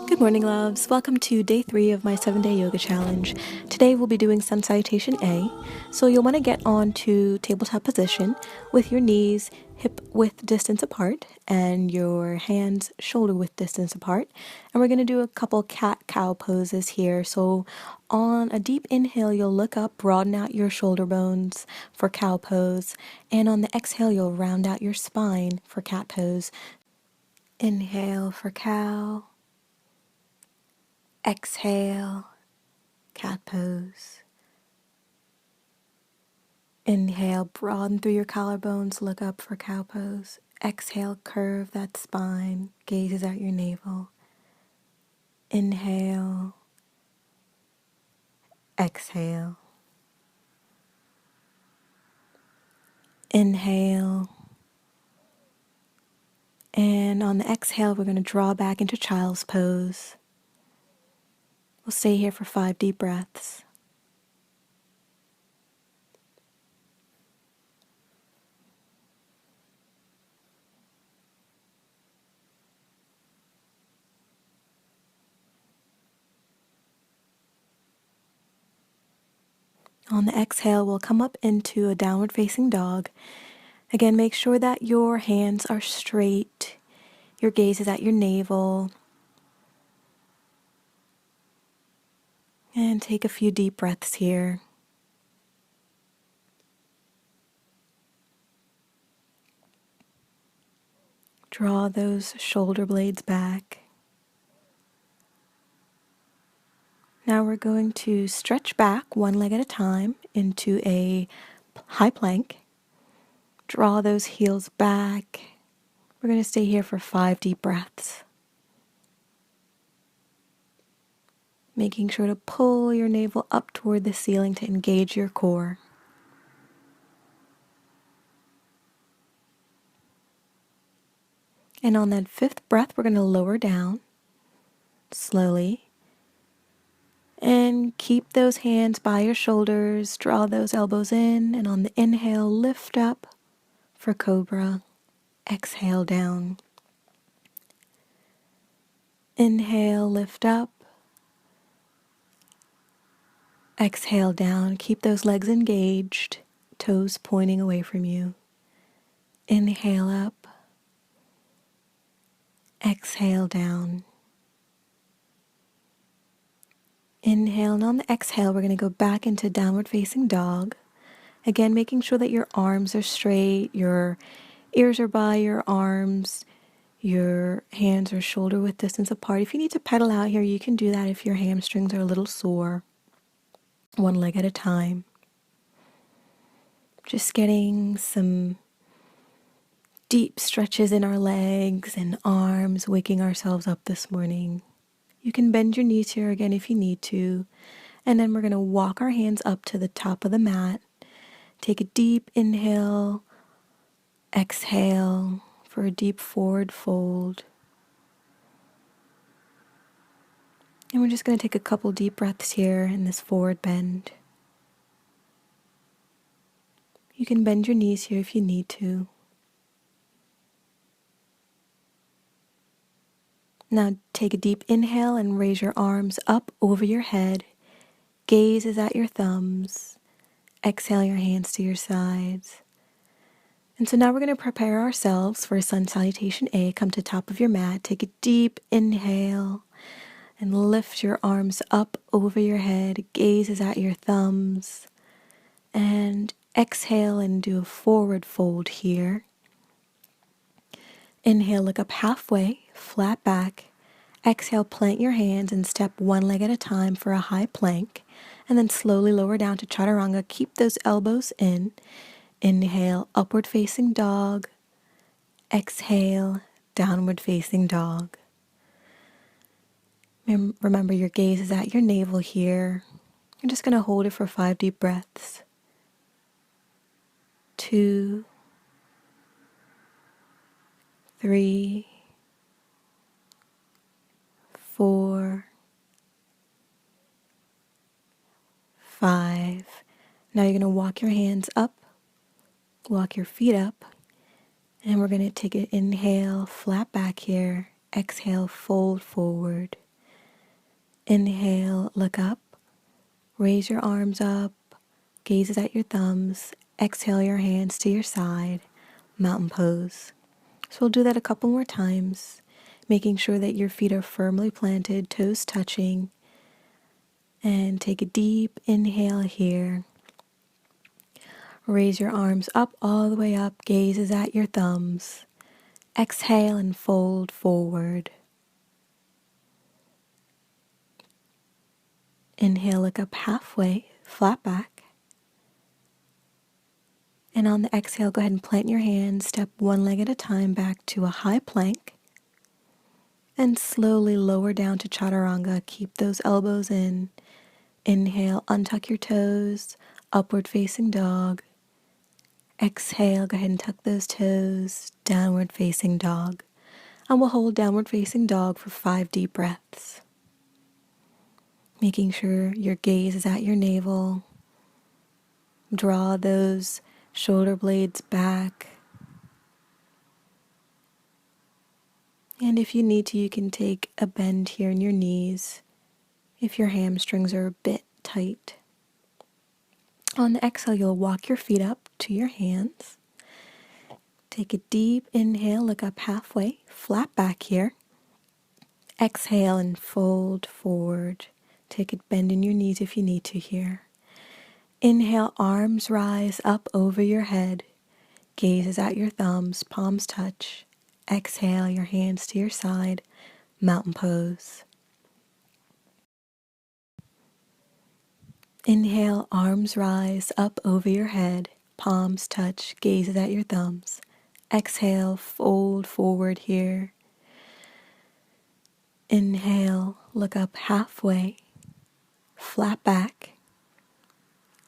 Good morning, loves. Welcome to day 3 of my 7-day yoga challenge. Today we'll be doing sun salutation A. So you'll want to get onto tabletop position with your knees hip width distance apart and your hands shoulder width distance apart. And we're going to do a couple cat-cow poses here. So on a deep inhale, you'll look up, broaden out your shoulder bones for cow pose. And on the exhale, you'll round out your spine for cat pose. Inhale for cow. Exhale, cat pose. Inhale, broaden through your collarbones, look up for cow pose. Exhale, curve that spine, gazes at your navel. Inhale, exhale. Inhale. And on the exhale, we're going to draw back into child's pose. We'll stay here for 5 deep breaths. On the exhale, we'll come up into a downward facing dog. Again, make sure that your hands are straight, your gaze is at your navel. And take a few deep breaths here. Draw those shoulder blades back. Now we're going to stretch back one leg at a time into a high plank. Draw those heels back. We're going to stay here for 5 deep breaths. Making sure to pull your navel up toward the ceiling to engage your core. And on that 5th breath, we're going to lower down slowly. And keep those hands by your shoulders, draw those elbows in, and on the inhale, lift up for cobra. Exhale down. Inhale, lift up. Exhale down. Keep those legs engaged, toes pointing away from you. Inhale up. Exhale down. Inhale, and on the exhale, we're going to go back into downward facing dog. Again, making sure that your arms are straight, your ears are by your arms, your hands are shoulder width distance apart. If you need to pedal out here, you can do that if your hamstrings are a little sore. One leg at a time. Just getting some deep stretches in our legs and arms, waking ourselves up this morning. You can bend your knees here again if you need to. And then we're going to walk our hands up to the top of the mat. Take a deep inhale, exhale for a deep forward fold. And we're just going to take a couple deep breaths here in this forward bend. You can bend your knees here if you need to. Now take a deep inhale and raise your arms up over your head. Gaze is at your thumbs. Exhale your hands to your sides. And so now we're going to prepare ourselves for sun salutation A. Come to top of your mat. Take a deep inhale and lift your arms up over your head. Gaze is at your thumbs. And exhale and do a forward fold here. Inhale, look up halfway, flat back. Exhale, plant your hands and step one leg at a time for a high plank. And then slowly lower down to chaturanga. Keep those elbows in. Inhale, upward facing dog. Exhale, downward facing dog. Remember, your gaze is at your navel here. You're just going to hold it for 5 deep breaths. 2, 3, 4, 5. Now you're going to walk your hands up, walk your feet up, and we're going to take an inhale, flat back here. Exhale, fold forward. Inhale, look up, raise your arms up, gazes at your thumbs, exhale your hands to your side, mountain pose. So we'll do that a couple more times, making sure that your feet are firmly planted, toes touching, and take a deep inhale here. Raise your arms up, all the way up, gazes at your thumbs. Exhale and fold forward. Inhale, look up halfway, flat back. And on the exhale, go ahead and plant your hands, step one leg at a time back to a high plank. And slowly lower down to chaturanga. Keep those elbows in. Inhale, untuck your toes, upward facing dog. Exhale, go ahead and tuck those toes, downward facing dog. And we'll hold downward facing dog for 5 deep breaths. Making sure your gaze is at your navel. Draw those shoulder blades back. And if you need to, you can take a bend here in your knees if your hamstrings are a bit tight. On the exhale, you'll walk your feet up to your hands. Take a deep inhale, look up halfway, flat back here. Exhale and fold forward. Take a bend in your knees if you need to here. Inhale, arms rise up over your head. Gazes at your thumbs, palms touch. Exhale, your hands to your side, mountain pose. Inhale, arms rise up over your head, palms touch, gazes at your thumbs. Exhale, fold forward here. Inhale, look up halfway, flat back.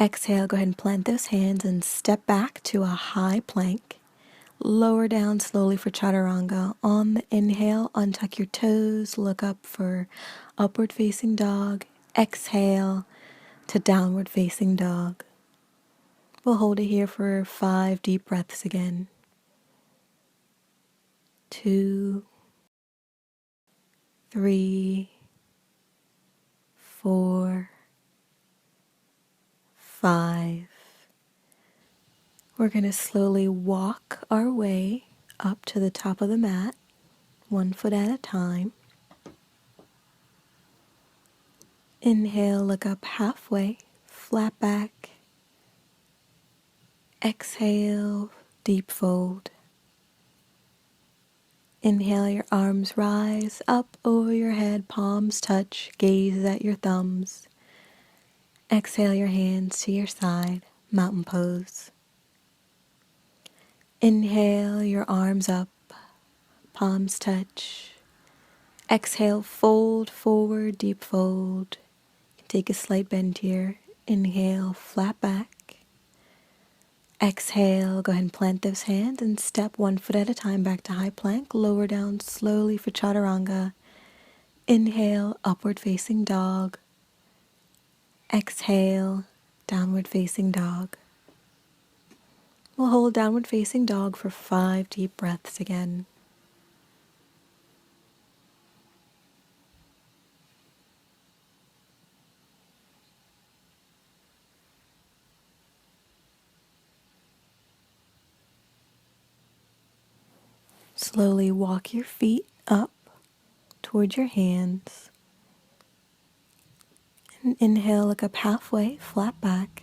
Exhale, go ahead and plant those hands and step back to a high plank. Lower down slowly for chaturanga. On the inhale, untuck your toes, look up for upward facing dog. Exhale to downward facing dog. We'll hold it here for 5 deep breaths again. 2, 3, 4, 5. We're going to slowly walk our way up to the top of the mat, 1 foot at a time. Inhale, look up halfway, flat back. Exhale, deep fold. Inhale, your arms rise up over your head, palms touch, gaze at your thumbs. Exhale, your hands to your side, mountain pose. Inhale, your arms up, palms touch. Exhale, fold forward, deep fold. Take a slight bend here. Inhale, flat back. Exhale, go ahead and plant those hands and step 1 foot at a time back to high plank. Lower down slowly for chaturanga. Inhale, upward facing dog. Exhale, downward facing dog. We'll hold downward facing dog for 5 deep breaths again. Slowly walk your feet up towards your hands. And inhale, look up halfway, flat back.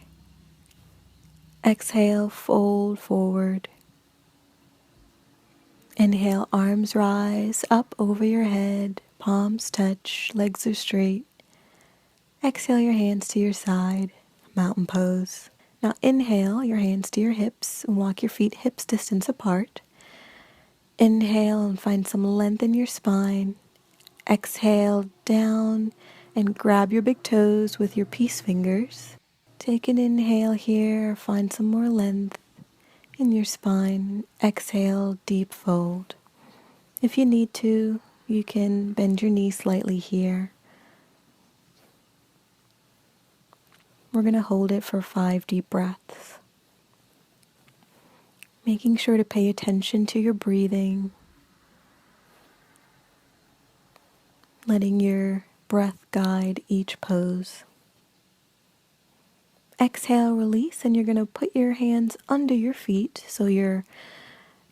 Exhale, fold forward. Inhale, arms rise up over your head, palms touch, legs are straight. Exhale, your hands to your side, mountain pose. Now inhale, your hands to your hips and walk your feet hips distance apart. Inhale and find some length in your spine. Exhale down and grab your big toes with your peace fingers. Take an inhale here, find some more length in your spine. Exhale, deep fold. If you need to, you can bend your knee slightly here. We're going to hold it for 5 deep breaths. Making sure to pay attention to your breathing. Letting your breath guide each pose. Exhale, release, and you're going to put your hands under your feet so your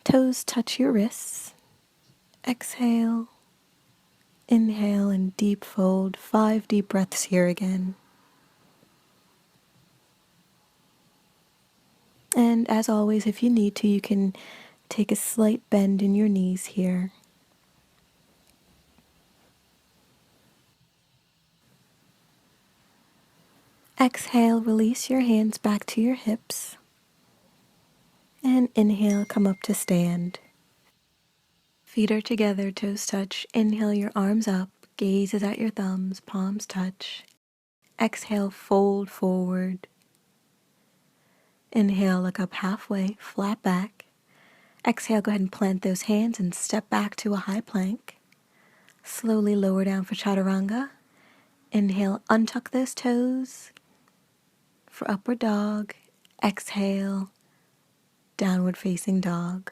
toes touch your wrists. Exhale, inhale, and deep fold. 5 deep breaths here again. And as always, if you need to, you can take a slight bend in your knees here. Exhale, release your hands back to your hips. And inhale, come up to stand. Feet are together, toes touch. Inhale, your arms up, gaze is at your thumbs, palms touch. Exhale, fold forward. Inhale, look up halfway, flat back. Exhale, go ahead and plant those hands and step back to a high plank. Slowly lower down for chaturanga. Inhale, untuck those toes for upward dog. Exhale, downward facing dog.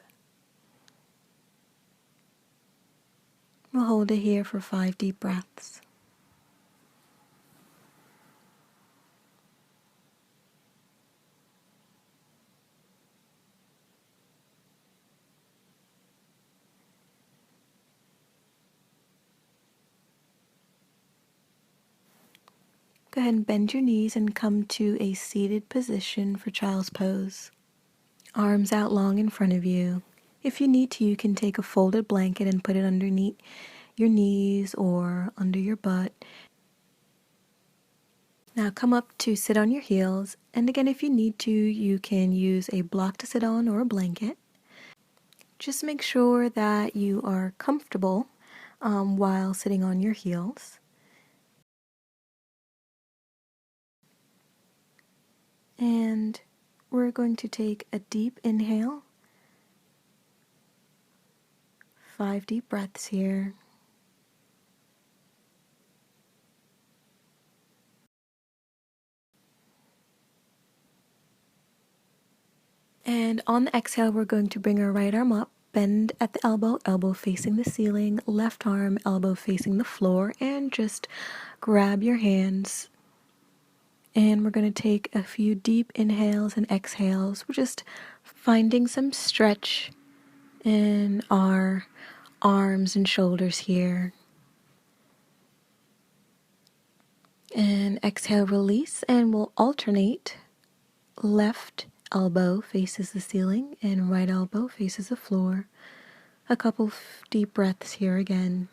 We'll hold it here for 5 deep breaths. Go ahead and bend your knees and come to a seated position for child's pose. Arms out long in front of you. If you need to, you can take a folded blanket and put it underneath your knees or under your butt. Now come up to sit on your heels. And again, if you need to, you can use a block to sit on or a blanket. Just make sure that you are comfortable while sitting on your heels. And we're going to take a deep inhale. 5 deep breaths here. And on the exhale, we're going to bring our right arm up, bend at the elbow, elbow facing the ceiling, left arm, elbow facing the floor, and just grab your hands. And we're going to take a few deep inhales and exhales. We're just finding some stretch in our arms and shoulders here. And exhale, release, and we'll alternate. Left elbow faces the ceiling and right elbow faces the floor. A couple deep breaths here again.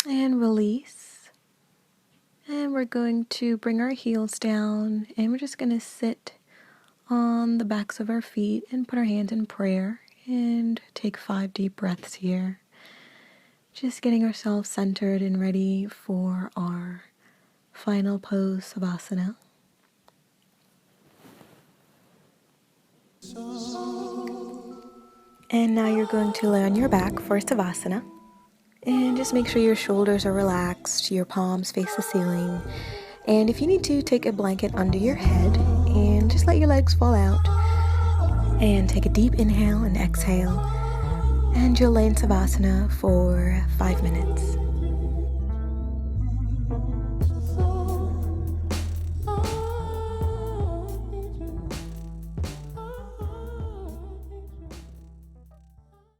And release. And we're going to bring our heels down and we're just going to sit on the backs of our feet and put our hands in prayer and take 5 deep breaths here. Just getting ourselves centered and ready for our final pose, Savasana. And now you're going to lay on your back for Savasana. And just make sure your shoulders are relaxed, your palms face the ceiling. And if you need to, take a blanket under your head and just let your legs fall out. And take a deep inhale and exhale. And you'll lay in Savasana for 5 minutes.